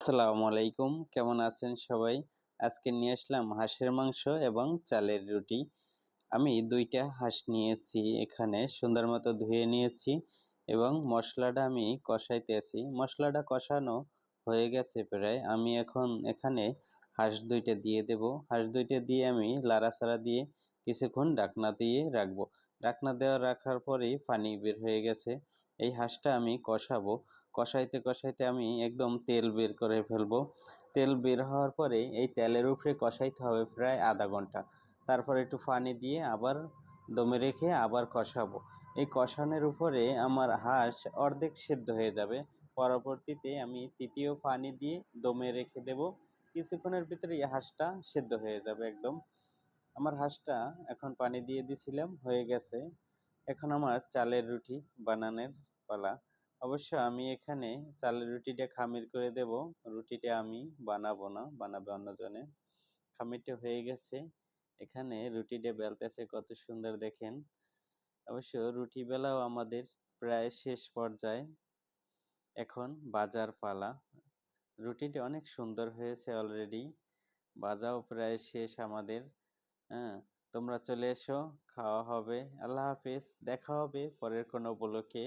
আসসালামু আলাইকুম, কেমন আছেন সবাই? আজকে নিয়ে আসলাম হাঁসের মাংস এবং চালের রুটি। আমি ২ টা হাঁস নিয়েছি, এখানে সুন্দর মতো ধুয়ে নিয়েছি এবং মসলাটা আমি কষাইতেছি। মশলাটা কষানো হয়ে গেছে প্রায়। আমি এখন এখানে হাঁস ২ টা দিয়ে দেব। হাঁস ২ টা দিয়ে আমি লাড়াচাড়া দিয়ে কিছুক্ষণ ঢাকনা দিয়ে রাখবো। ঢাকনা দেওয়া রাখার পরেই পানি বের হয়ে গেছে। এই হাঁসটা আমি কষাবো। কষাইতে আমি একদম তেল বের করে ফেলবো। তেল বের হওয়ার পরে এই তেলের উপরে কষাইতে হবে প্রায় ০.৫ ঘন্টা। তারপর একটু পানি দিয়ে আবার দমে রেখে আবার কষাবো। এই কষানোর উপরে আমার হাঁস অর্ধেক সেদ্ধ হয়ে যাবে। পরবর্তীতে আমি ৩য় পানি দিয়ে দমে রেখে দেব। কিছুক্ষণের ভিতরে এই হাঁসটা সেদ্ধ হয়ে যাবে একদম। আমার হাঁসটা এখন পানি দিয়ে দিছিলাম, হয়ে গেছে। এখন আমার চালের রুটি বানানোর পালা। অবশ্য আমি এখানে চালের রুটিটা খামির করে দেব। রুটিটা আমি বানাবো না, বানাবে অন্যজনে। খামিরটা হয়ে গেছে। এখানে রুটিটা বেলতেছে কত সুন্দর দেখেন। অবশ্য রুটি বেলাও আমাদের প্রায় শেষ পর্যায়ে। এখন ভাজার পালা। রুটিটা অনেক সুন্দর হয়েছে অলরেডি। ভাজাও প্রায় শেষ আমাদের। হ্যাঁ? তোমরা চলে এসো, খাওয়া হবে। আল্লাহ হাফেজ। দেখা হবে পরের কোনো উপলক্ষে।